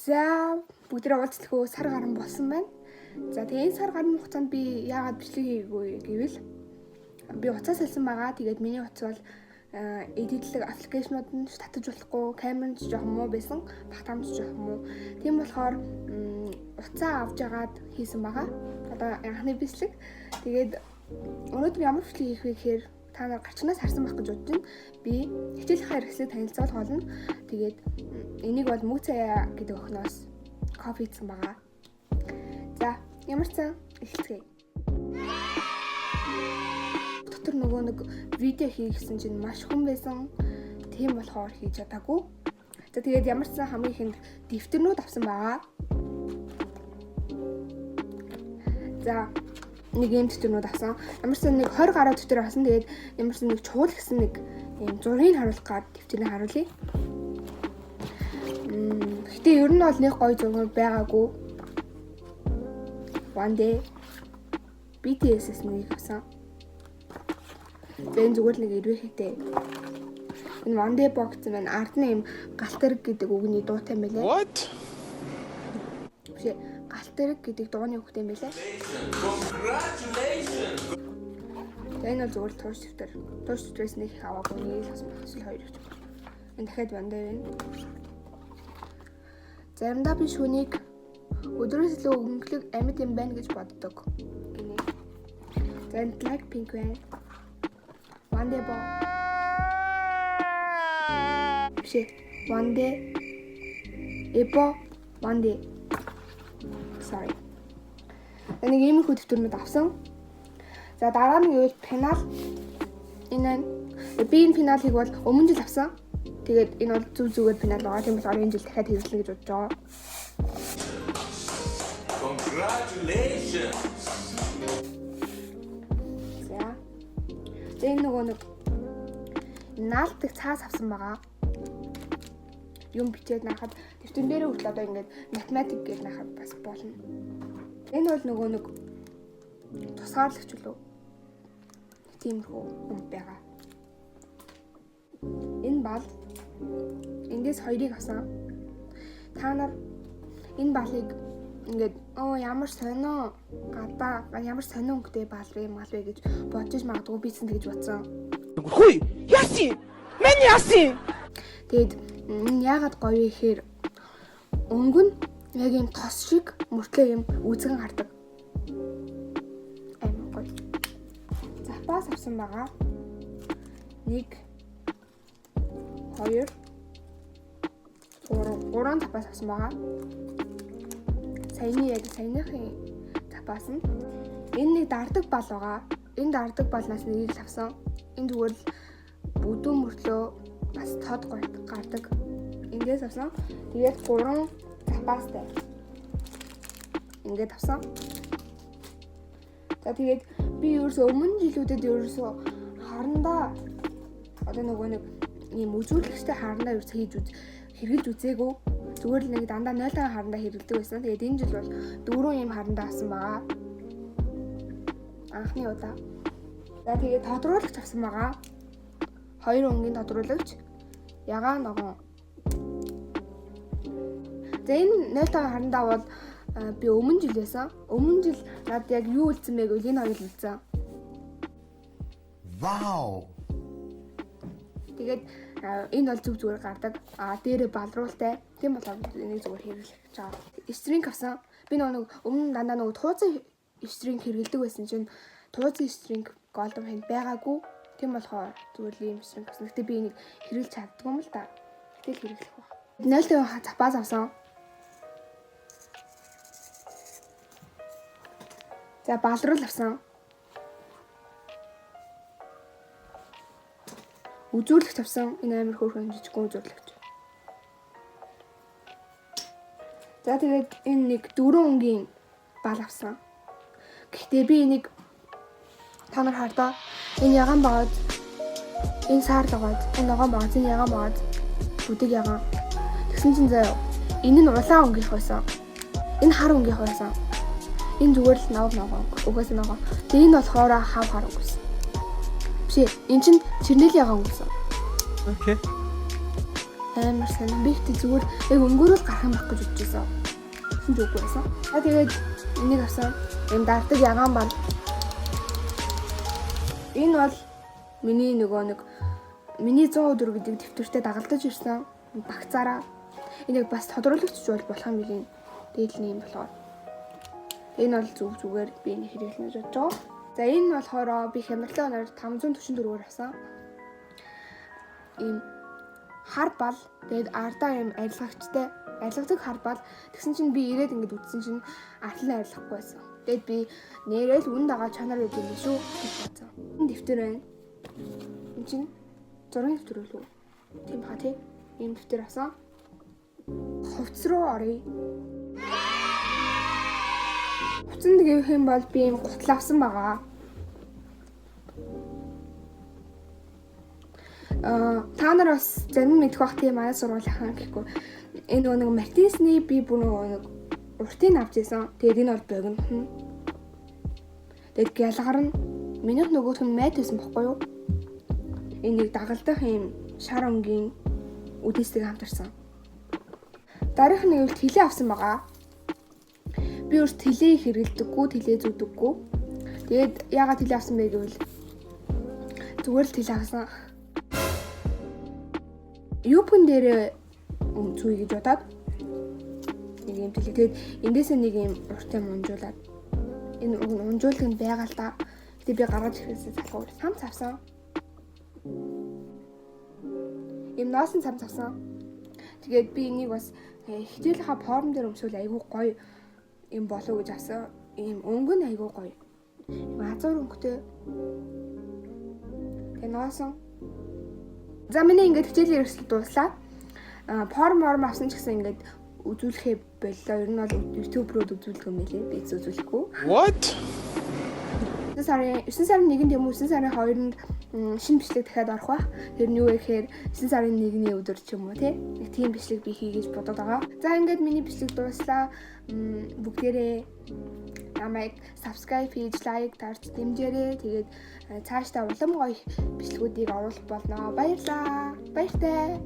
За бүгдээ уулзлахөө сар гарan болсон байна. За тэгээ энэ сар гарan хугацаанд би яагаад бичлэг хийгээгүй гэвэл би уцаа салсан байгаа. Тэгээд миний утас бол эдитлэг аппликейшнууд нь татаж болохгүй, камер нь жоох муу байсан, багтаамж жоох муу. Тийм болохоор уцаа авч агаад хийсэн байгаа. Одоо анхны бичлэг. Тэгээд өнөөдөр ямар бичлэг хийх вэ гэхээр та нар гачнаас харсан байх гэж бодож байна. Би хичээл хаяр хэсэг танилцуулах болно. Тэгээд энийг бол мөг цая гэдэг охиноос кофе хийсэн байгаа. За, ямар ч сан эхэлцгээе. Дотор нөгөө нэг видео хийгсэн чинь маш хүн байсан. Тийм болохоор хийж чадаагүй. За тэгээд ямар ч сан хамгийн ихэнд дэвтэрнүүд авсан байгаа. За нэг юм дэвтэрнүүд авсан. Ямар ч сан нэг 20 гаруй дэвтэр авсан. Тэгээд ямар ч сан нэг чуул гэсэн нэг юм зургийг харуулах гад дэвтэрийг харуулъя. Гэтэ ер нь бол нэг гоё зураг байгаагүй. One day BTS-с нэг авсан. Бэн зүгээр нэг ирвэхтэй. Энэ One Day box нь ард нь юм галтэрэг гэдэг үгний дуутай юм байлээ. What? Биш галтэрэг гэдэг дууны үгтэй юм байлээ. Congratulations. Энэ бол зүгээр турш дэвтэр. Турш дэвтрээс нэг их аваагүй нэг л асуух хоёр гэж. Энэ дахиад One Day байна. Заримдаа би шүнийг өдрөөс илүү өнгөлөг амьд юм байна гэж боддог. Гинэ. Then Blackpink байна. One Day Boy. One Day. Epo One Day. Sorry. Энийг ийм их хөтөлбөрөд авсан. За дараа нь юу пенал. Энэ би энэ пеналыг бол өмнө жил авсан. Тэгээд энэ бол зүгээр пенал байгаа. Тийм болохоор энэ жил дахиад хэрэглэнэ гэж бодож байгаа. Congratulations. За энэ нөгөө нэг наалтдаг цаас авсан байгаа. Юм бичээд нахад дэвтэрэн дээрээ хүртэл одоо ингээд математик гэж нахад бас болно. Энэ бол нөгөө нэг тусгаарлагч үлээ. Тиймэрхүү юм байгаа. Энэ бал эндээс хоёрыг авсан. Та нар энэ балыг ингээд ямар сонио гадаа ямар сонио өнгөтэй бал мал вэ гэж бодож магадгүй би ч тэгж бодсон. Хүй, яси. Мен яси. Тэгэд яагаад гоё вэ гэхээр өнгө нь яг юм тос шиг мөртлөө юм үзгэн гардаг. Амар гоё. Запас авсан байгаа. 1 2 3 запас авсан байгаа. Саяныхын запас нь энэ нэг дардаг бал байгаа. Энэ дардаг балнаас нэгийг л авсан. Энэ зүгээр л бүдүүн мөртлөө бас тод гардаг. Ингээс авсан. Тэгээд 3 запастай. Ингээд авсан. За тэгээд би ерөөсөө өмнө жилүүдэд ерөөсөө харандаа одоо нөгөө нэг ийм үзүүлэгчтэй харандаа ерөөсөө хэрэгжилж үзээгүй. Зүгээр л нэг дандаа 0-аар харандаа хэрэгэлдэг байсан. Тэгээд энэ жил бол 4 ийм харандаа авсан байгаа. Анхны удаа. За тэгээд тодруулагч авсан байгаа. 2 өнгийн тодруулагч. Ягаан ногоон. За энэ 0-аар харандаа бол би өмнө жил байсан. Өмнө жил над яг юу үлдсэн бэ гэвэл энэ хоёул үлдсэн. Вау. Тэгээд энэ бол зүгээр гардаг. Дээрээ балруултай. Тийм болохоор энийг зүгээр хэрэглэх гэж байгаа. Стринг авсан. Би нэг өмнө дандаа нэг тууцын стринг хэрэглэдэг байсан чинь тууцын стринг голдон хэнд байгаагүй. Тийм болохоор зүгээр л ийм стринг авсан. Гэтэ би энийг хэрэглэж чаддгүй юм л да. Гэтэл хэрэглэх баг. 0.5 запас авсан. За балруул авсан. Үзүүлэгч авсан. Энэ амар хөөрхөн жижигхэн үзүүлэгч. За тэгээд энэ нэг 4 өнгийн бал авсан. Гэхдээ би энийг та нар хардаа энэ ягаан багад энэ саар дагаад энэ ногоон багад энэ ягаан багад бүдэг ягаан. Тэгсэн чинь заяа энэ нь улаан өнгөх байсан. Энэ хар өнгөх байсан. Энэ зүгээр л ногоон угаас ногоон. Тэгээ энэ болохоор хав хар өнгөс. Биш энэ чинь чирнэл ягаан өнгөсөн. Окей. амар сонир. Би ихтэй зүгээр яг өнгөрөөл гарах юм байх гэж бодчихсон. Тэгсэн ч үгүй байсан. Тэгээд энийг авсан. Энд дардаг ягаан байна. Энэ бол миний миний 100 өдөр гэдэг дэвтэртээ дагалдаж ирсэн багцаараа. Энийг бас тодруулагч болох юм билий. Дээдлийн юм болохоор. Энэ бол зүгээр би энэ хэрэглэнэ гэж бодож байгаа. За энэ болохоор би хямралтай оноор 544-ээр авсан. Ийм хар бал тэгээд ардаа юм арилгагдаг хар бал. Тэгсэн чинь би ирээд ингэж үтсэн чинь артлан арилгахгүй байсан. Тэгээд би нэрэл үн дагаа чанар гэдэг юм шүү гэж бодсон. Энэ дэвтэр байна. Энд чинь зургийн дэвтэр үлээ. Тийм ба тий. Ийм дэвтэр авсан. Хувцс руу оръё. Хувцсанд гэвэх юм бол би ийм гутал авсан байгаа. Та нар бас зарим мэдэх бах тийм манай сургуулийнхаа гэхгүй энэ нэг Мартинсны би бүр нэг уртыг авч ирсэн. Тэгээд энэ бол богино. Тэгээд гялгар нь минийх нөгөөх нь мэд байсан бохгүй юу? Энийг дагалдах юм шар өнгийн үдээстэй хамтарсан. Дараах нэг л тэлээ авсан байгаа. Би өөрт тэлээ хэрэглэдэггүй, тэлээ зүдэггүй. Тэгээд яагаад тэлээ авсан бэ гэвэл зүгээр л тэлээ авсан. Юупэн дээр зүй гэж бодоод нэг юм тэлээ. Тэгээд эндээсээ нэг юм уртаа унжуулаад энэ унжуулдаг нь байгаа л да. Тэгээд би гаргаж ирэхээс залхуур самц авсан. Ийм ноосон самц авсан. Тэгээд би энийг бас хичээлийнхаа форм дээр өмсвөл айгүй гоё юм болов гэж авсан. Ийм өнгө нь айгүй гоё. Азуур өнгөтэй. Тэгээд ноосон. За миний ингээд хичээлийн хэрэгсэл дууслаа. Форм авсан ч гэсэн ингээд үзүүлэхээ боллоо. Ер нь бол YouTube руу үзүүлэх юм билээ. Би үзүүлэхгүй. What? 9 сарын 1-нд юм уу 9 сарын 2-нд шинэ бичлэг дахиад орох байх. Тэр нь юу вэ гэхээр 9 сарын 1-ний өдөр ч юм уу тий. Нэг тийм бичлэг би хий гэж бодоод байгаа. За ингээд миний бичлэг дууслаа. Бүгдээрээ намайг subscribe хийж лайк дарж дэмжээрэй. Тэгээд цаашдаа улам гоё бичлэгүүдийг оруулах болно. Баярлалаа. Баяртай.